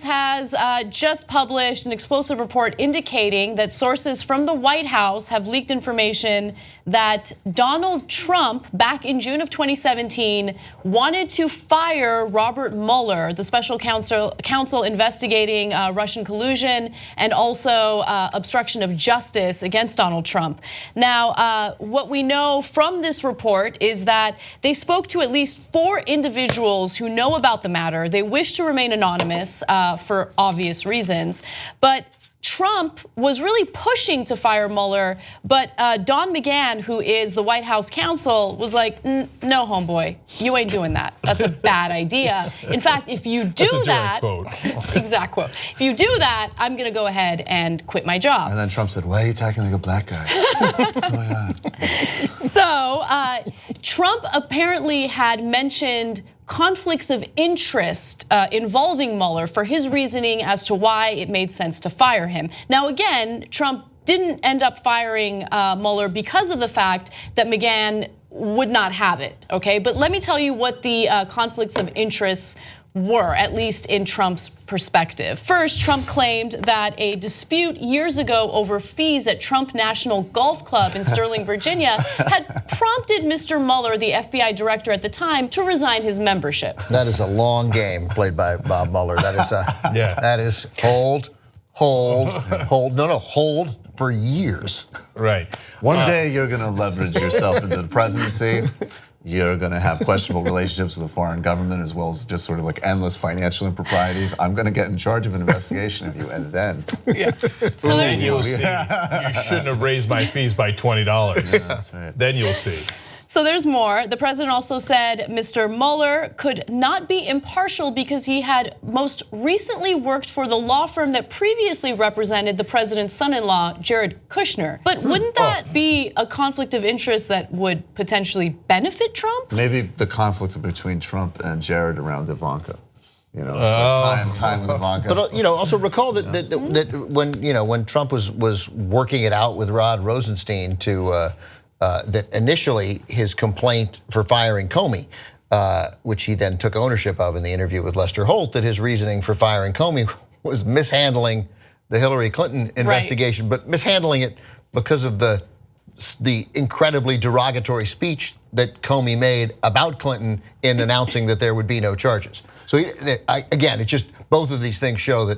Times has just published an explosive report indicating that sources from the White House have leaked information that Donald Trump, back in June of 2017, wanted to fire Robert Mueller, the special counsel investigating Russian collusion and also obstruction of justice against Donald Trump. Now, what we know from this report is that they spoke to at least 4 individuals who know about the matter. They wish to remain anonymous for obvious reasons, but Trump was really pushing to fire Mueller, but Don McGahn, who is the White House counsel, was like, no, homeboy, you ain't doing that. That's a bad idea. In fact, if you do that, exact quote. If you do that, I'm gonna go ahead and quit my job. And then Trump said, why are you talking like a black guy? What's going on? So Trump apparently had mentioned conflicts of interest involving Mueller for his reasoning as to why it made sense to fire him. Now, again, Trump didn't end up firing Mueller because of the fact that McGahn would not have it, okay? But let me tell you what the conflicts of interest were, at least in Trump's perspective. First, Trump claimed that a dispute years ago over fees at Trump National Golf Club in Sterling, Virginia, had prompted Mr. Mueller, the FBI director at the time, to resign his membership. That is a long game played by Bob Mueller. That is that is hold for years. Right. One day you're gonna leverage yourself into the presidency. You're gonna have questionable relationships with a foreign government as well as just sort of like endless financial improprieties. I'm gonna get in charge of an investigation of you, and then. Yeah. So then you'll see, you shouldn't have raised my fees by $20. Yeah, that's right. Then you'll see. So there's more. The president also said Mr. Mueller could not be impartial because he had most recently worked for the law firm that previously represented the president's son-in-law, Jared Kushner. But wouldn't that be a conflict of interest that would potentially benefit Trump? Maybe the conflict between Trump and Jared around Ivanka. You know, time with Ivanka. But also recall that when Trump was working it out with Rod Rosenstein to. That initially his complaint for firing Comey, which he then took ownership of in the interview with Lester Holt, that his reasoning for firing Comey was mishandling the Hillary Clinton investigation, but mishandling it because of the incredibly derogatory speech that Comey made about Clinton in announcing that there would be no charges. So again, it's just both of these things show that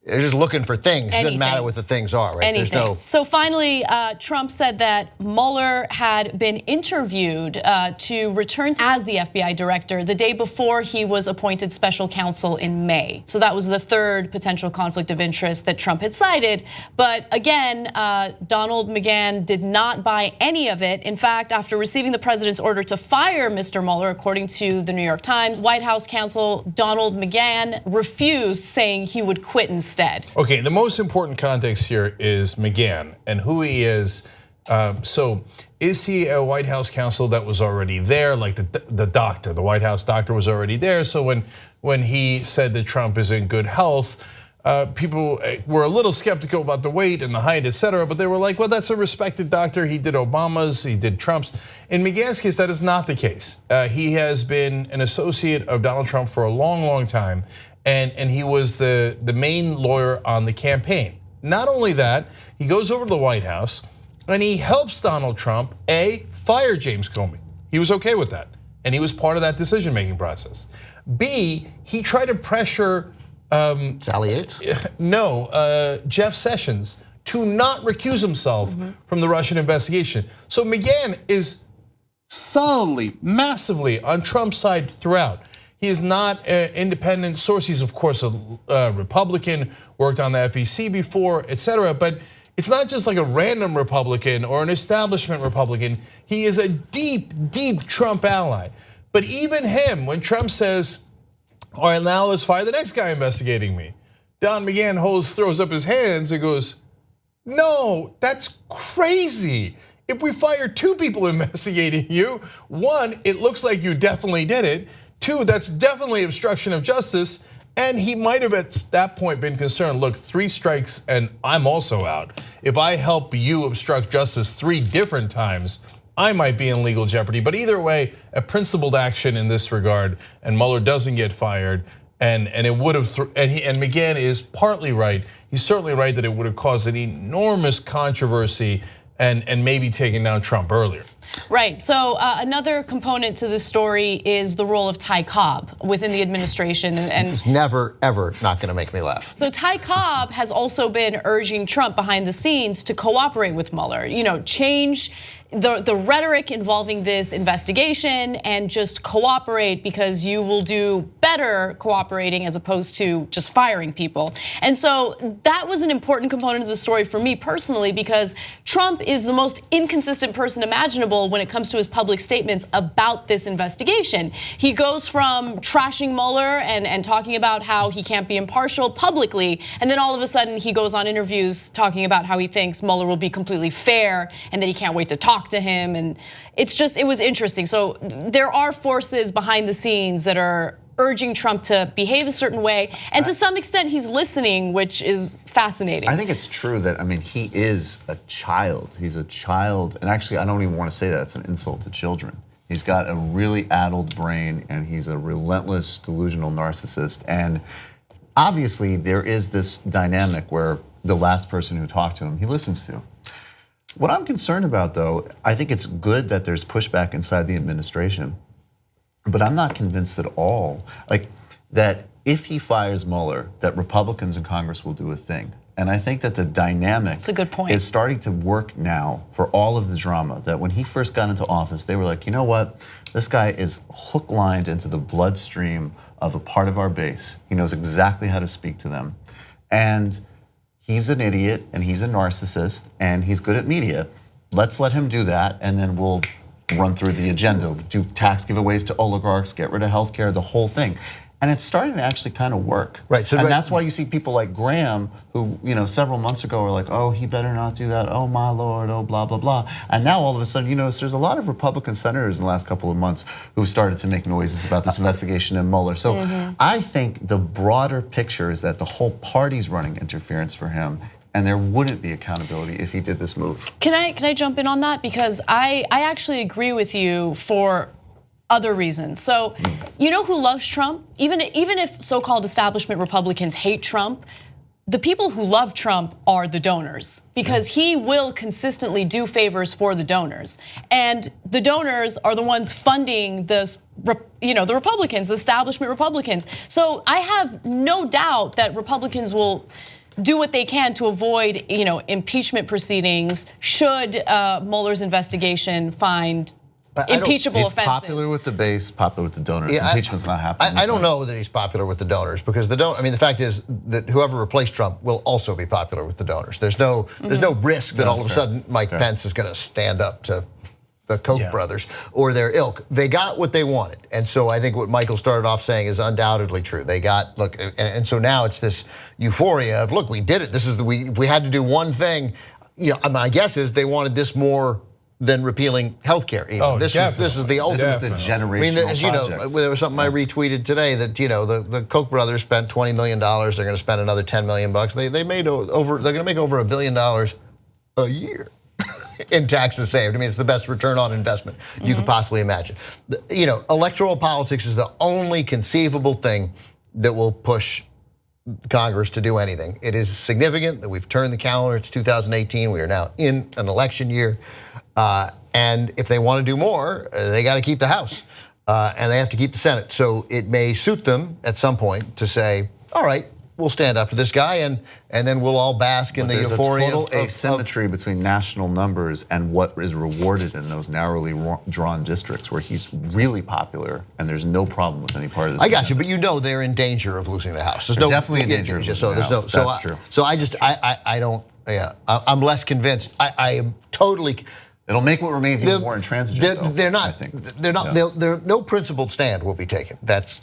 they're just looking for things. It doesn't matter what the things are, right? Anything. So finally, Trump said that Mueller had been interviewed to return as the FBI director the day before he was appointed special counsel in May. So that was the third potential conflict of interest that Trump had cited. But again, Donald McGahn did not buy any of it. In fact, after receiving the president's order to fire Mr. Mueller, according to the New York Times, White House counsel Donald McGahn refused, saying he would quit instead. Okay, the most important context here is McGahn and who he is. So is he a White House counsel that was already there, like the doctor, the White House doctor was already there? So when he said that Trump is in good health, people were a little skeptical about the weight and the height, et cetera, but they were like, well, that's a respected doctor. He did Obama's, he did Trump's. In McGahn's case, that is not the case. He has been an associate of Donald Trump for a long, long time. And he was the main lawyer on the campaign. Not only that, he goes over to the White House and he helps Donald Trump, fire James Comey. He was okay with that. And he was part of that decision-making process. B, he tried to pressure Sally Yates? No, Jeff Sessions to not recuse himself from the Russian investigation. So McGahn is solidly, massively on Trump's side throughout. He is not an independent source. He's of course a Republican, worked on the FEC before, et cetera. But it's not just like a random Republican or an establishment Republican. He is a deep, deep Trump ally. But even him, when Trump says, all right, now let's fire the next guy investigating me, Don McGahn throws up his hands and goes, no, that's crazy. If we fire 2 people investigating you, 1, it looks like you definitely did it. 2, that's definitely obstruction of justice. And he might have at that point been concerned, look, 3 strikes and I'm also out. If I help you obstruct justice 3 different times, I might be in legal jeopardy. But either way, a principled action in this regard, and Mueller doesn't get fired. and it would have, and McGahn is partly right. He's certainly right that it would have caused an enormous controversy and maybe taken down Trump earlier. Right, so another component to this story is the role of Ty Cobb within the administration. And it's never, ever not gonna make me laugh. So Ty Cobb has also been urging Trump behind the scenes to cooperate with Mueller, change the rhetoric involving this investigation and just cooperate, because you will do better cooperating as opposed to just firing people. And so that was an important component of the story for me personally, because Trump is the most inconsistent person imaginable when it comes to his public statements about this investigation. He goes from trashing Mueller and talking about how he can't be impartial publicly, and then all of a sudden he goes on interviews talking about how he thinks Mueller will be completely fair and that he can't wait to talk to him. And it was interesting. So there are forces behind the scenes that are urging Trump to behave a certain way, and to some extent he's listening, which is fascinating. I think it's true that, he is a child. He's a child, and actually I don't even want to say that, it's an insult to children. He's got a really addled brain, and he's a relentless, delusional narcissist. And obviously there is this dynamic where the last person who talked to him, he listens to. What I'm concerned about, though, I think it's good that there's pushback inside the administration, but I'm not convinced at all, that if he fires Mueller, that Republicans in Congress will do a thing. And I think that the dynamic That's a good point. is starting to work now for all of the drama. That when he first got into office, they were like, you know what? This guy is hook lined into the bloodstream of a part of our base. He knows exactly how to speak to them. And he's an idiot, and he's a narcissist, and he's good at media. Let's let him do that, and then we'll run through the agenda, do tax giveaways to oligarchs, get rid of healthcare, the whole thing. And it's starting to actually kind of work. Right. And that's why you see people like Graham, who several months ago were like, oh, he better not do that, oh my Lord, oh blah, blah, blah. And now all of a sudden, there's a lot of Republican senators in the last couple of months who started to make noises about this investigation in Mueller. So I think the broader picture is that the whole party's running interference for him, and there wouldn't be accountability if he did this move. Can I jump in on that? Because I actually agree with you for other reasons. So, who loves Trump? Even if so-called establishment Republicans hate Trump, the people who love Trump are the donors, because he will consistently do favors for the donors. And the donors are the ones funding the Republicans, the establishment Republicans. So I have no doubt that Republicans will do what they can to avoid, impeachment proceedings should Mueller's investigation find impeachable offenses. He's popular with the base, popular with the donors. Yeah, Impeachment's not happening. I don't know that he's popular with the donors, because the fact is that whoever replaced Trump will also be popular with the donors. There's no risk that all of a sudden Mike Pence is going to stand up to the Koch brothers or their ilk. They got what they wanted, and so I think what Michael started off saying is undoubtedly true. They got and so now it's this euphoria of, look, we did it. This is we had to do one thing. My guess is they wanted this more than repealing healthcare. This is the ultimate. This is the generational as project. There was something I retweeted today that the Koch brothers spent $20 million. They're going to spend another $10 million. They made over. They're going to make over $1 billion a year in taxes saved. It's the best return on investment you could possibly imagine. Electoral politics is the only conceivable thing that will push Congress to do anything. It is significant that we've turned the calendar. It's 2018. We are now in an election year. And if they want to do more, they got to keep the House and they have to keep the Senate. So it may suit them at some point to say, all right, we'll stand up to this guy, and then we'll all bask in the euphoria. There's a total asymmetry between national numbers and what is rewarded in those narrowly drawn districts where he's really popular, and there's no problem with any part of this. I got you, but they're in danger of losing the House. They're definitely in danger of losing the House. That's true. So I don't. Yeah, I'm less convinced. I am totally. It'll make what remains even more intransigent. They're not. I think. They're not. No principled stand will be taken. That's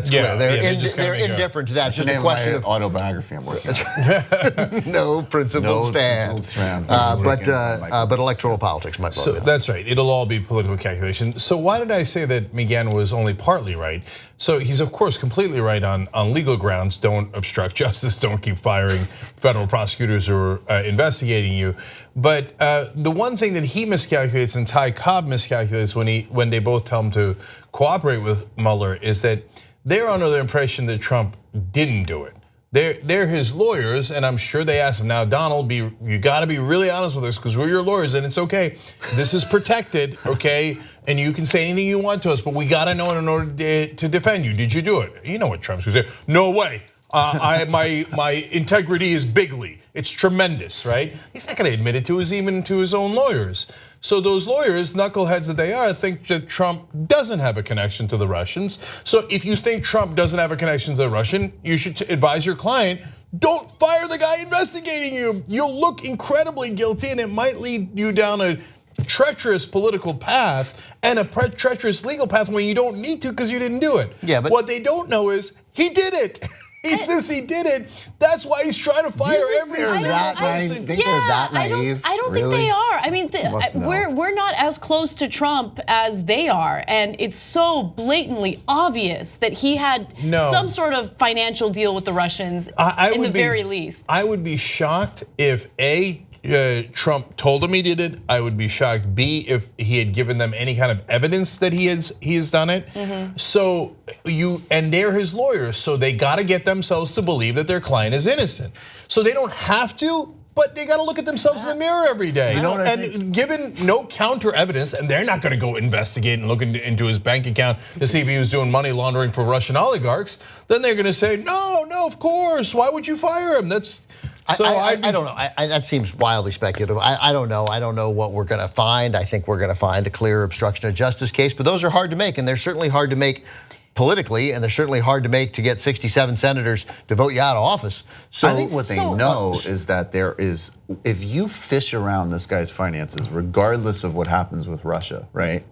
clear. They're indifferent to that. It's just a question of autobiography I'm working on. No principled stand. But electoral politics might. So that's right. It'll all be political calculation. So why did I say that McGahn was only partly right? So he's of course completely right on legal grounds. Don't obstruct justice. Don't keep firing federal prosecutors who are investigating you. But the one thing that he miscalculates and Ty Cobb miscalculates when they both tell him to cooperate with Mueller is that they're under the impression that Trump didn't do it. They're his lawyers, and I'm sure they asked him, now Donald, you gotta be really honest with us because we're your lawyers and it's okay. This is protected, okay? And you can say anything you want to us, but we gotta know in order to defend you. Did you do it? You know what Trump's gonna say, no way. My integrity is bigly. It's tremendous, right? He's not gonna admit it even to his own lawyers. So those lawyers, knuckleheads that they are, think that Trump doesn't have a connection to the Russians. So if you think Trump doesn't have a connection to the Russian, you should advise your client, don't fire the guy investigating you. You'll look incredibly guilty and it might lead you down a treacherous political path and a treacherous legal path when you don't need to because you didn't do it. Yeah, but what they don't know is he did it. He says he did it. That's why he's trying to fire every single person. Think they're that naive? I don't think they are. I mean, we're not as close to Trump as they are, and it's so blatantly obvious that he had some sort of financial deal with the Russians in the very least. I would be shocked if Trump told him he did it. I would be shocked. B, if he had given them any kind of evidence that he has done it. So and they're his lawyers, so they got to get themselves to believe that their client is innocent. So they don't have to, but they got to look at themselves in the mirror every day. And given no counter evidence, and they're not going to go investigate and look into his bank account to see if he was doing money laundering for Russian oligarchs, then they're going to say, no, of course. Why would you fire him? I don't know. That seems wildly speculative. I don't know. I don't know what we're going to find. I think we're going to find a clear obstruction of justice case, but those are hard to make, and they're certainly hard to make politically, and they're certainly hard to make to get 67 senators to vote you out of office. So I think what they know is that if you fish around this guy's finances, regardless of what happens with Russia, right?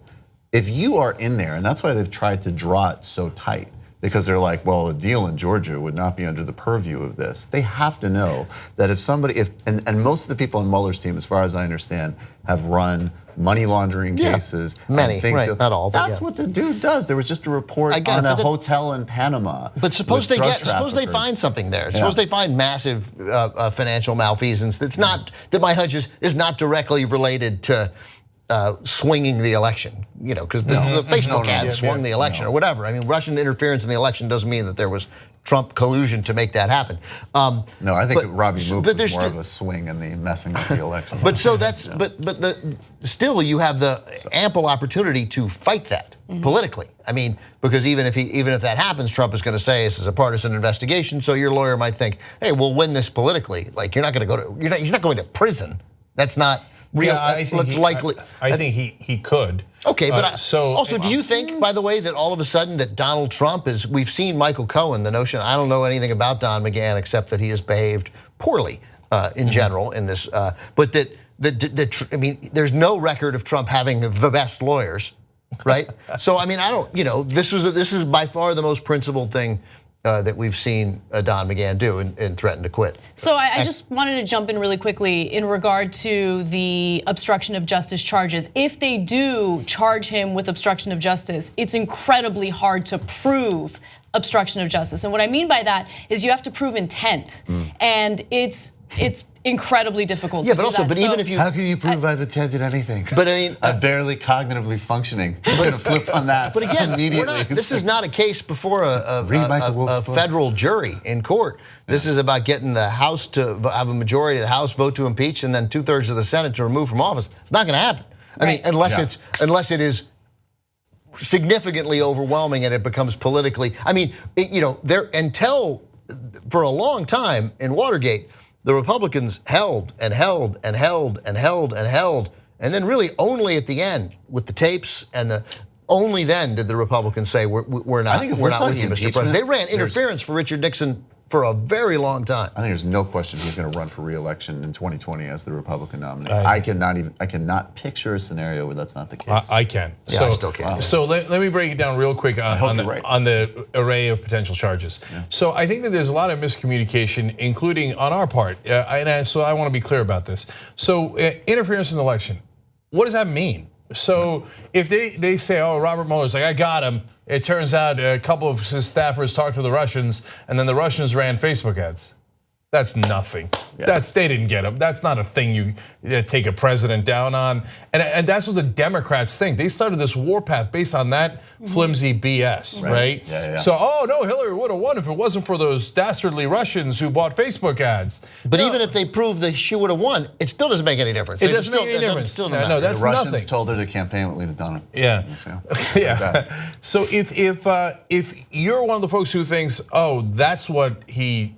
If you are in there, and that's why they've tried to draw it so tight, because they're like, well, a deal in Georgia would not be under the purview of this. They have to know that and most of the people on Mueller's team, as far as I understand, have run money laundering cases. Many, right, not all. That's what the dude does. There was just a report on a hotel in Panama. But suppose they find something there. Suppose they find massive financial malfeasance that's not, that my hunch is not directly related to swinging the election, because the Facebook ad swung the election or whatever. I mean, Russian interference in the election doesn't mean that there was Trump collusion to make that happen. No, I think Robbie Mook was more of a swing in the messing up the election. But so still you have the ample opportunity to fight that politically. I mean, because even if that happens, Trump is going to say this is a partisan investigation. So your lawyer might think, hey, we'll win this politically. Like you're not going to go to, he's not going to prison. That's not. I think he could. Okay, but also, do you think, by the way, that all of a sudden that Donald Trump we've seen Michael Cohen, the notion, I don't know anything about Don McGahn except that he has behaved poorly in general in this, but I mean, there's no record of Trump having the best lawyers, right? So I mean, this is by far the most principled thing that we've seen Don McGahn do and threaten to quit. So I just wanted to jump in really quickly in regard to the obstruction of justice charges. If they do charge him with obstruction of justice, it's incredibly hard to prove obstruction of justice. And what I mean by that is you have to prove intent. And it's incredibly difficult to do that. But even if you, how can you prove I've attended anything? But I mean, I'm barely cognitively functioning. Who's going to flip on that? But again, immediately. This is not a case before a federal jury in court. This is about getting the House to have a majority of the House vote to impeach, and then 2/3 of the Senate to remove from office. It's not going to happen. I mean, unless it is significantly overwhelming and it becomes politically. I mean, until for a long time in Watergate, the Republicans held and held and held and held and held, and then really only at the end with the tapes and only then did the Republicans say we're not with you, Mr. President. They ran interference for Richard Nixon for a very long time. I think there's no question he's going to run for re-election in 2020 as the Republican nominee. I cannot picture a scenario where that's not the case. I can. Yeah, I still can. So let me break it down real quick on the array of potential charges. Yeah. So I think that there's a lot of miscommunication, including on our part, so I want to be clear about this. So interference in the election, what does that mean? So if they say, oh, Robert Mueller's like, I got him. It turns out a couple of his staffers talked to the Russians, and then the Russians ran Facebook ads. That's nothing. They didn't get him. That's not a thing you take a president down on. And that's what the Democrats think. They started this warpath based on that flimsy BS, right? So, oh no, Hillary would have won if it wasn't for those dastardly Russians who bought Facebook ads. But even if they prove that she would have won, it still doesn't make any difference. It doesn't make any difference. No, that's the Russians nothing. told her to campaign with Lena Dunham. Yeah. So if you're one of the folks who thinks, oh, that's what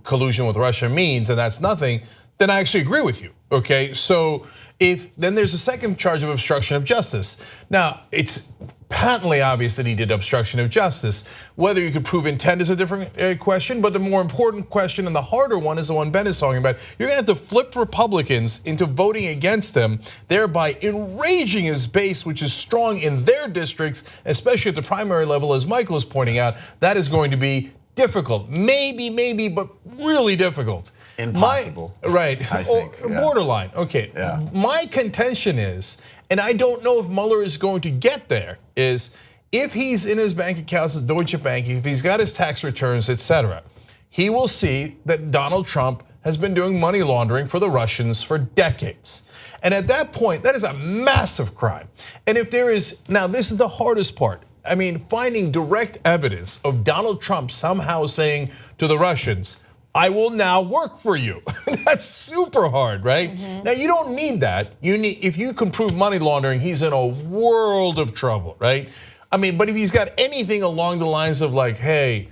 collusion with Russia means, and that's nothing, then I actually agree with you. Okay, so then there's a second charge of obstruction of justice. Now it's patently obvious that he did obstruction of justice. Whether you could prove intent is a different question, but the more important question and the harder one is the one Ben is talking about. You're gonna have to flip Republicans into voting against him, thereby enraging his base, which is strong in their districts, especially at the primary level, as Michael is pointing out. That is going to be difficult, maybe, but really difficult. Impossible. Right, I think, borderline, okay. My contention is, and I don't know if Mueller is going to get there, is if he's in his bank accounts at Deutsche Bank, if he's got his tax returns, etc., he will see that Donald Trump has been doing money laundering for the Russians for decades. And at that point, that is a massive crime. And if there is, now this is the hardest part. I mean, finding direct evidence of Donald Trump somehow saying to the Russians, I will now work for you. That's super hard, right? Now you don't need that. If you can prove money laundering, he's in a world of trouble, right? I mean, but if he's got anything along the lines of like, hey,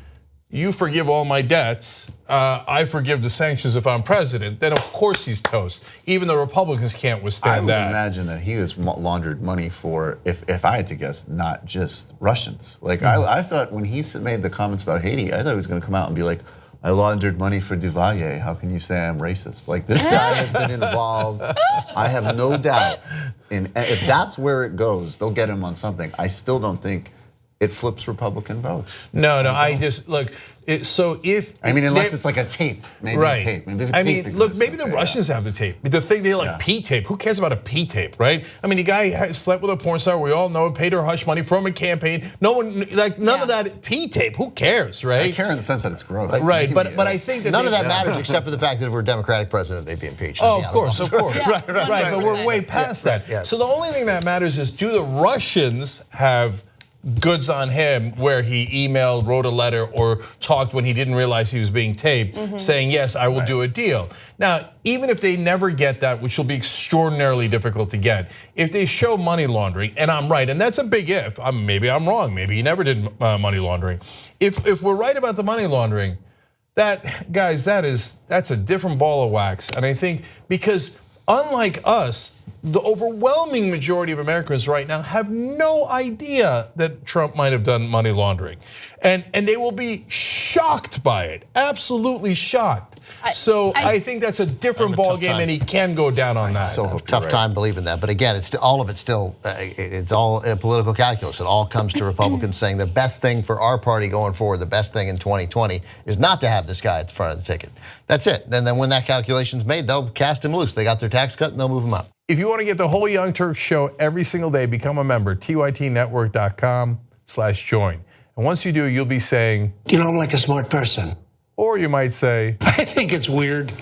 you forgive all my debts, I forgive the sanctions if I'm president, then of course he's toast. Even the Republicans can't withstand that. I would imagine that he has laundered money for, if I had to guess, not just Russians. Like I thought when he made the comments about Haiti, I thought he was gonna come out and be like, I laundered money for Duvalier. How can you say I'm racist? Like this guy has been involved. I have no doubt. If that's where it goes, they'll get him on something. I still don't think it flips Republican votes. No, I just look. So if unless it's like a tape, maybe a tape. Maybe the tape exists. Look, maybe the Russians have the tape. The thing they like P tape. Who cares about a P tape, right? I mean, the guy slept with a porn star. We all know, paid her hush money from a campaign. No one, like none of that P tape. Who cares, right? I care in the sense that it's gross. Right, but I think that none of that matters except for the fact that if we're a Democratic president, they'd be impeached. Oh, of course. Right. But we're way past that. So the only thing that matters is, do the Russians have goods on him where he emailed, wrote a letter, or talked when he didn't realize he was being taped, saying, yes, I will do a deal. Now, even if they never get that, which will be extraordinarily difficult to get, if they show money laundering, and I'm right, and that's a big if, maybe I'm wrong, maybe he never did money laundering. If we're right about the money laundering, guys, that's a different ball of wax. And I think because unlike us, the overwhelming majority of Americans right now have no idea that Trump might have done money laundering. And they will be shocked by it, absolutely shocked. I think that's a different ball game, and he can go down on that. So tough time believing that, but again, all of it's still, it's all political calculus. It all comes to Republicans saying the best thing for our party going forward, the best thing in 2020 is not to have this guy at the front of the ticket. That's it. And then when that calculation's made, they'll cast him loose. They got their tax cut and they'll move him up. If you want to get the whole Young Turks show every single day, become a member, tytnetwork.com/join. And once you do, you'll be saying, you know, I'm like a smart person. Or you might say, I think it's weird.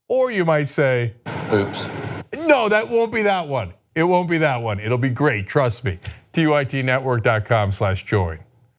Or you might say, oops. No, that won't be that one. It won't be that one. It'll be great, trust me. tytnetwork.com/join.